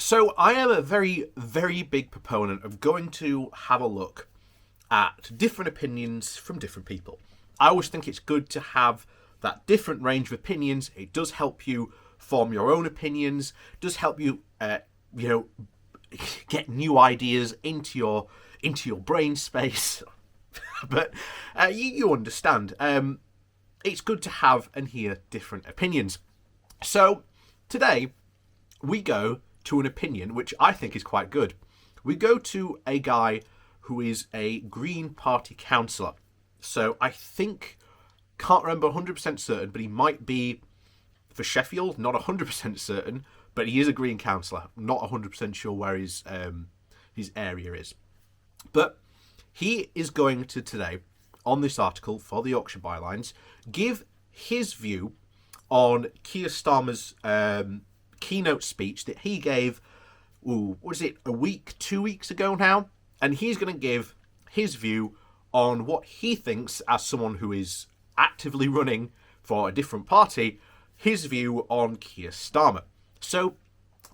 So I am a very, very big proponent of going to have a look at different opinions from different people. I always think it's good to have that different range of opinions. It does help you form your own opinions, does help you, get new ideas into your brain space. But you understand. It's good to have and hear different opinions. So today we go to an opinion which I think is quite good. We go to a guy who is a Green Party councillor. So I think, can't remember 100% certain, but he might be for Sheffield, not 100% certain, but he is a Green councillor. Not 100% sure where his area is. But he is going to today, on this article for the Yorkshire Bylines, give his view on Keir Starmer's keynote speech that he gave, a week, 2 weeks ago now? And he's going to give his view on what he thinks, as someone who is actively running for a different party, his view on Keir Starmer. So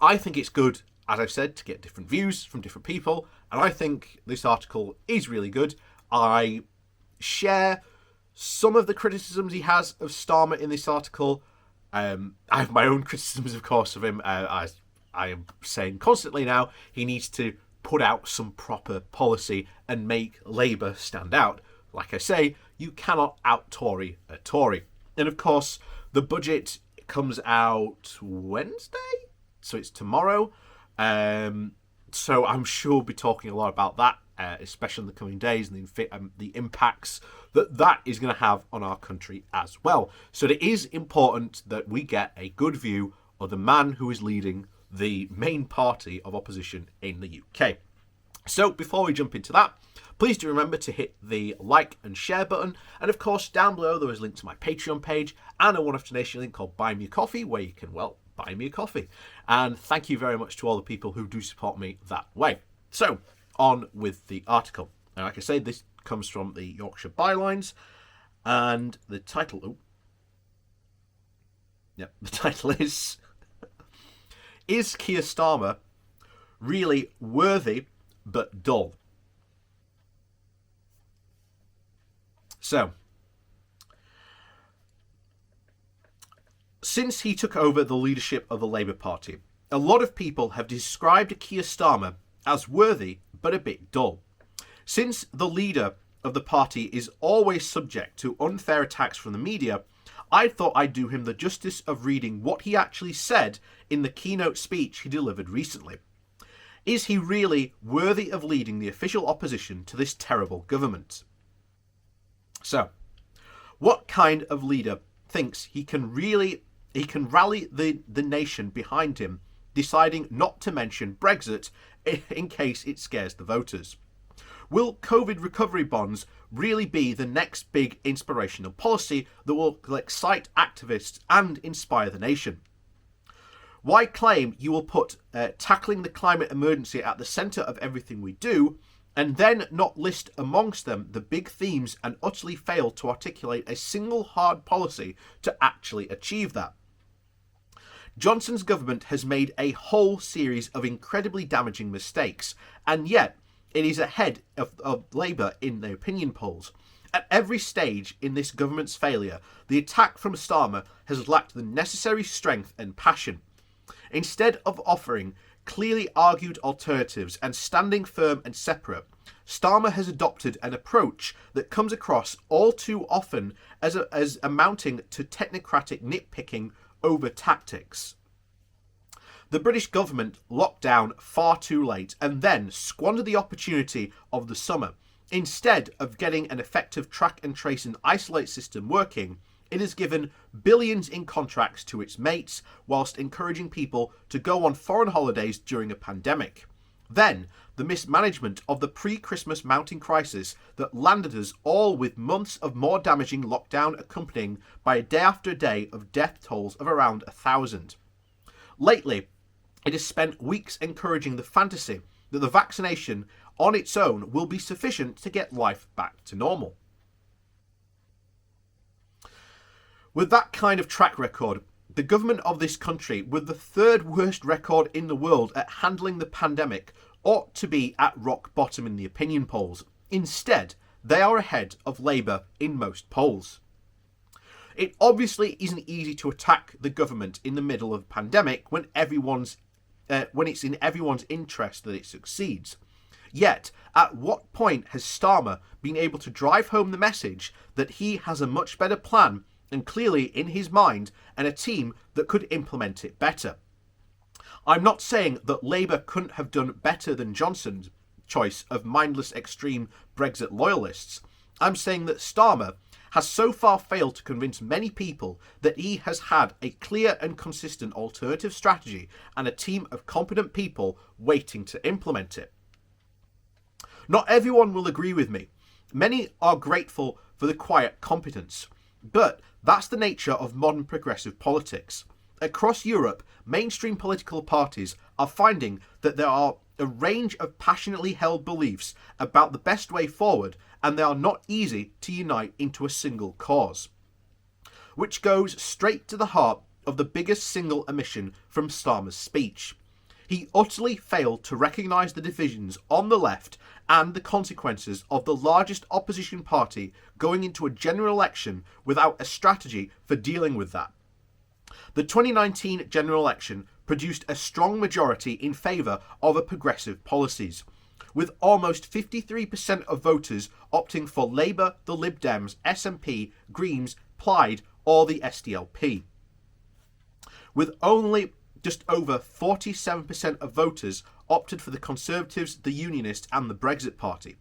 I think it's good, as I've said, to get different views from different people, and I think this article is really good. I share some of the criticisms he has of Starmer in this article. I have my own criticisms, of course, of him. As I am saying constantly now, he needs to put out some proper policy and make Labour stand out. Like I say, you cannot out-Tory a Tory. And of course, the budget comes out Wednesday, so it's tomorrow. So I'm sure we'll be talking a lot about that, especially in the coming days, and the impacts that is going to have on our country as well. So it is important that we get a good view of the man who is leading the main party of opposition in the UK. So before we jump into that, please do remember to hit the like and share button. And of course, down below there is a link to my Patreon page and a one-off donation link called Buy Me a Coffee, where you can, buy me a coffee. And thank you very much to all the people who do support me that way. So, on with the article. And like I say, this comes from the Yorkshire Bylines, and the title... the title is... Is Keir Starmer really worthy but dull? So, since he took over the leadership of the Labour Party, a lot of people have described Keir Starmer as worthy but a bit dull. Since the leader of the party is always subject to unfair attacks from the media, I thought I'd do him the justice of reading what he actually said in the keynote speech he delivered recently. Is he really worthy of leading the official opposition to this terrible government? So, what kind of leader thinks he can rally the nation behind him, deciding not to mention Brexit in case it scares the voters? Will COVID recovery bonds really be the next big inspirational policy that will excite activists and inspire the nation? Why claim you will put tackling the climate emergency at the centre of everything we do, and then not list amongst them the big themes and utterly fail to articulate a single hard policy to actually achieve that? Johnson's government has made a whole series of incredibly damaging mistakes, and yet it is ahead of Labour in the opinion polls. At every stage in this government's failure, the attack from Starmer has lacked the necessary strength and passion. Instead of offering clearly argued alternatives and standing firm and separate, Starmer has adopted an approach that comes across all too often as amounting to technocratic nitpicking over tactics. The British government locked down far too late and then squandered the opportunity of the summer. Instead of getting an effective track and trace and isolate system working, it has given billions in contracts to its mates whilst encouraging people to go on foreign holidays during a pandemic. Then, the mismanagement of the pre-Christmas mounting crisis that landed us all with months of more damaging lockdown accompanying by a day after day of death tolls of around 1,000. Lately, it has spent weeks encouraging the fantasy that the vaccination on its own will be sufficient to get life back to normal. With that kind of track record, The government of this country, with the third worst record in the world at handling the pandemic, ought to be at rock bottom in the opinion polls. Instead, they are ahead of Labour in most polls. It obviously isn't easy to attack the government in the middle of a pandemic when it's in everyone's interest that it succeeds. Yet, at what point has Starmer been able to drive home the message that he has a much better plan and clearly in his mind and a team that could implement it better? I'm not saying that Labour couldn't have done better than Johnson's choice of mindless extreme Brexit loyalists. I'm saying that Starmer has so far failed to convince many people that he has had a clear and consistent alternative strategy and a team of competent people waiting to implement it. Not everyone will agree with me. Many are grateful for the quiet competence, but that's the nature of modern progressive politics. Across Europe, mainstream political parties are finding that there are a range of passionately held beliefs about the best way forward, and they are not easy to unite into a single cause. Which goes straight to the heart of the biggest single omission from Starmer's speech. He utterly failed to recognise the divisions on the left and the consequences of the largest opposition party going into a general election without a strategy for dealing with that. The 2019 general election produced a strong majority in favour of a progressive policies, with almost 53% of voters opting for Labour, the Lib Dems, SNP, Greens, Plaid or the SDLP. With only just over 47% of voters opted for the Conservatives, the Unionists and the Brexit Party.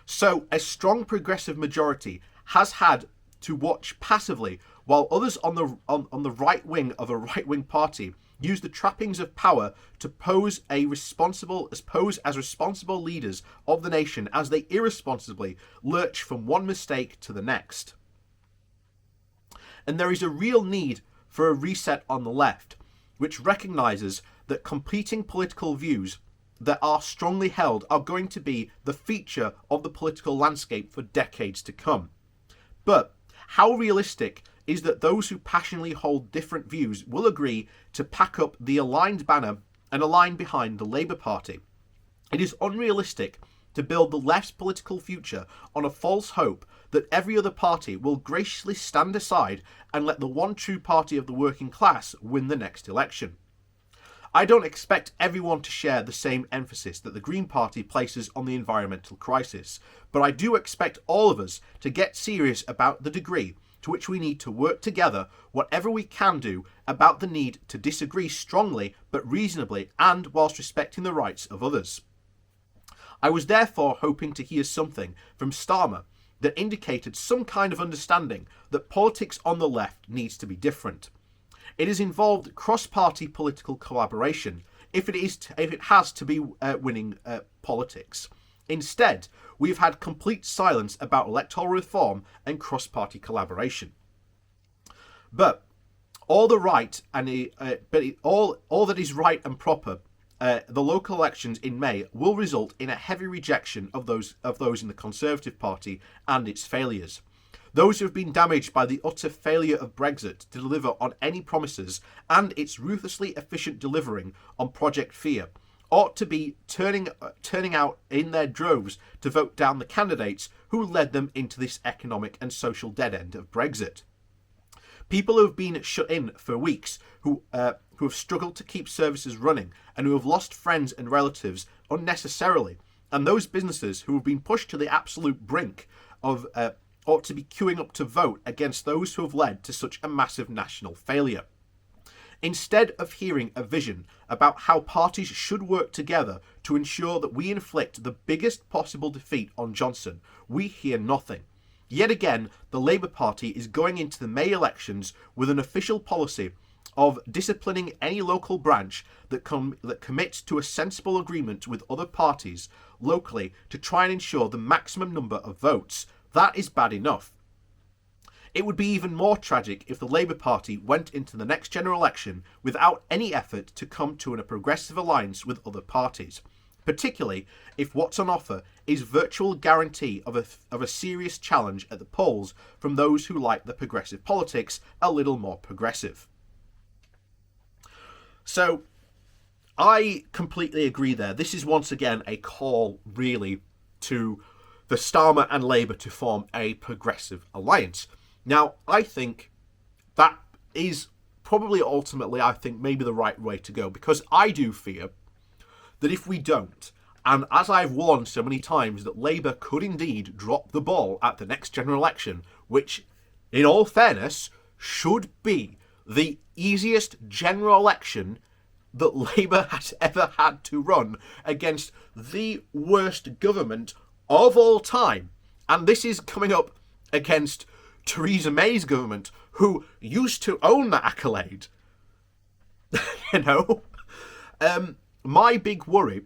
So a strong progressive majority has had to watch passively while others on the right wing of a right-wing party use the trappings of power to pose as responsible leaders of the nation as they irresponsibly lurch from one mistake to the next. And there is a real need for a reset on the left, which recognises that competing political views that are strongly held are going to be the feature of the political landscape for decades to come. But how realistic is that those who passionately hold different views will agree to pack up the aligned banner and align behind the Labour Party? It is unrealistic to build the left's political future on a false hope that every other party will graciously stand aside and let the one true party of the working class win the next election. I don't expect everyone to share the same emphasis that the Green Party places on the environmental crisis, but I do expect all of us to get serious about the degree to which we need to work together whatever we can do about the need to disagree strongly but reasonably and whilst respecting the rights of others. I was therefore hoping to hear something from Starmer that indicated some kind of understanding that politics on the left needs to be different. It has involved cross-party political collaboration if it has to be winning politics. Instead, we've had complete silence about electoral reform and cross-party collaboration. But all that is right and proper, the local elections in May will result in a heavy rejection of those in the Conservative Party and its failures. Those who have been damaged by the utter failure of Brexit to deliver on any promises and its ruthlessly efficient delivering on Project Fear ought to be turning out in their droves to vote down the candidates who led them into this economic and social dead end of Brexit. People who have been shut in for weeks, who have struggled to keep services running and who have lost friends and relatives unnecessarily, and those businesses who have been pushed to the absolute brink of ought to be queuing up to vote against those who have led to such a massive national failure. Instead of hearing a vision about how parties should work together to ensure that we inflict the biggest possible defeat on Johnson, we hear nothing. Yet again, the Labour Party is going into the May elections with an official policy of disciplining any local branch that commits to a sensible agreement with other parties locally to try and ensure the maximum number of votes. That is bad enough. It would be even more tragic if the Labour Party went into the next general election without any effort to come to a progressive alliance with other parties, particularly if what's on offer is virtual guarantee of a serious challenge at the polls from those who like the progressive politics a little more progressive. So I completely agree there. This is once again a call, really, to the Starmer and Labour to form a progressive alliance. Now, I think that is probably ultimately, I think, maybe the right way to go, because I do fear that if we don't, and as I've warned so many times, that Labour could indeed drop the ball at the next general election, which, in all fairness, should be the easiest general election that Labour has ever had to run against the worst government of all time. And this is coming up against Theresa May's government, who used to own that accolade. You know? My big worry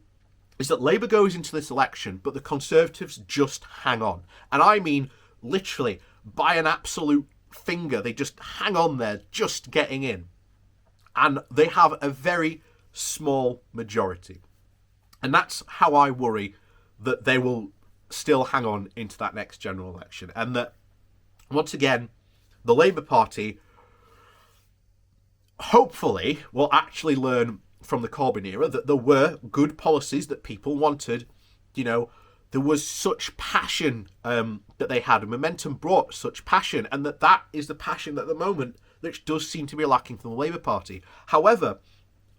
is that Labour goes into this election, but the Conservatives just hang on. And I mean, literally, by an absolute finger, they just hang on there, just getting in. And they have a very small majority. And that's how I worry that they will still hang on into that next general election. And that, once again, the Labour Party hopefully will actually learn from the Corbyn era that there were good policies that people wanted. You know, there was such passion that they had, and momentum brought such passion, and that is the passion at the moment which does seem to be lacking from the Labour Party. However,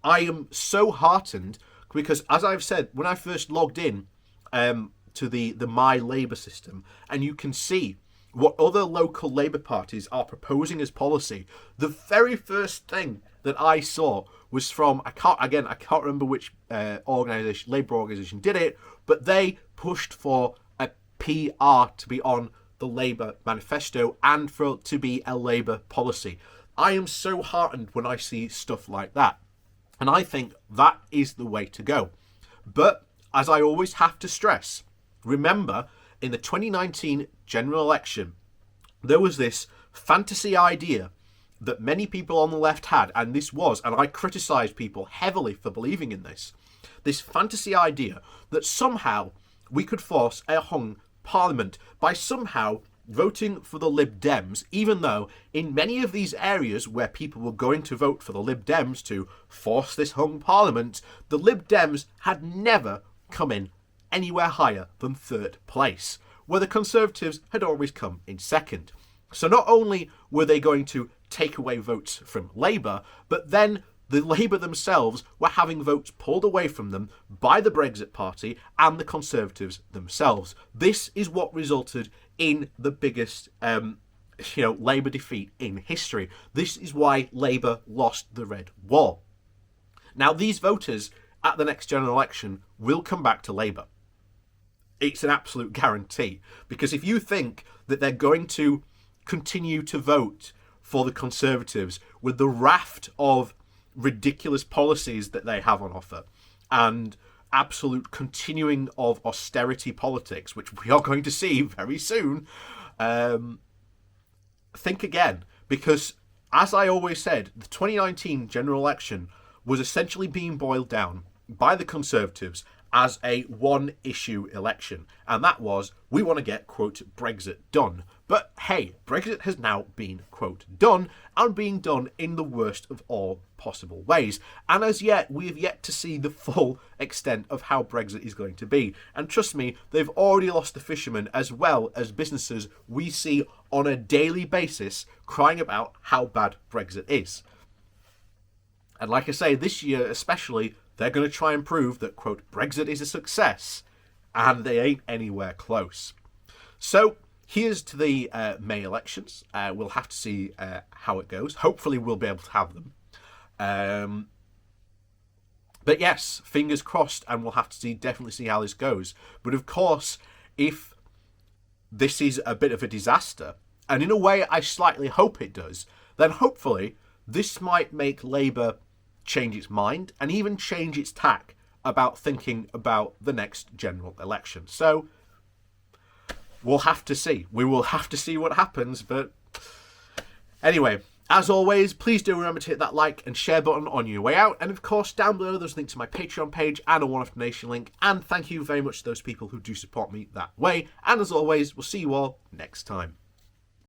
I am so heartened because, as I've said, when I first logged in to the My Labour system, and you can see what other local Labour parties are proposing as policy, the very first thing that I saw was from, I can't remember which Labour organisation did it, but they pushed for a PR to be on the Labour manifesto and for it to be a Labour policy. I am so heartened when I see stuff like that. And I think that is the way to go. But, as I always have to stress, remember, in the 2019 general election, there was this fantasy idea that many people on the left had, and this was, and I criticised people heavily for believing in this fantasy idea that somehow we could force a hung parliament by somehow voting for the Lib Dems, even though in many of these areas where people were going to vote for the Lib Dems to force this hung parliament, the Lib Dems had never come in anywhere higher than third place, where the Conservatives had always come in second. So not only were they going to take away votes from Labour, but then the Labour themselves were having votes pulled away from them by the Brexit Party and the Conservatives themselves. This is what resulted in the biggest Labour defeat in history. This is why Labour lost the Red Wall. Now, these voters at the next general election will come back to Labour. It's an absolute guarantee. Because if you think that they're going to continue to vote for the Conservatives with the raft of ridiculous policies that they have on offer and absolute continuing of austerity politics, which we are going to see very soon, think again. Because, as I always said, the 2019 general election was essentially being boiled down by the Conservatives as a one-issue election. And that was, we want to get, quote, Brexit done. But hey, Brexit has now been, quote, done, and being done in the worst of all possible ways. And as yet, we have yet to see the full extent of how Brexit is going to be. And trust me, they've already lost the fishermen as well as businesses we see on a daily basis crying about how bad Brexit is. And like I say, this year especially, they're going to try and prove that, quote, Brexit is a success, and they ain't anywhere close. So, here's to the May elections. We'll have to see how it goes. Hopefully we'll be able to have them. But yes, fingers crossed, and we'll have to definitely see how this goes. But of course, if this is a bit of a disaster, and in a way I slightly hope it does, then hopefully this might make Labour change its mind and even change its tack about thinking about the next general election. So we'll have to see. We will have to see what happens. But anyway, as always, please do remember to hit that like and share button on your way out. And of course, down below, there's a link to my Patreon page and a one-off donation link. And thank you very much to those people who do support me that way. And as always, we'll see you all next time.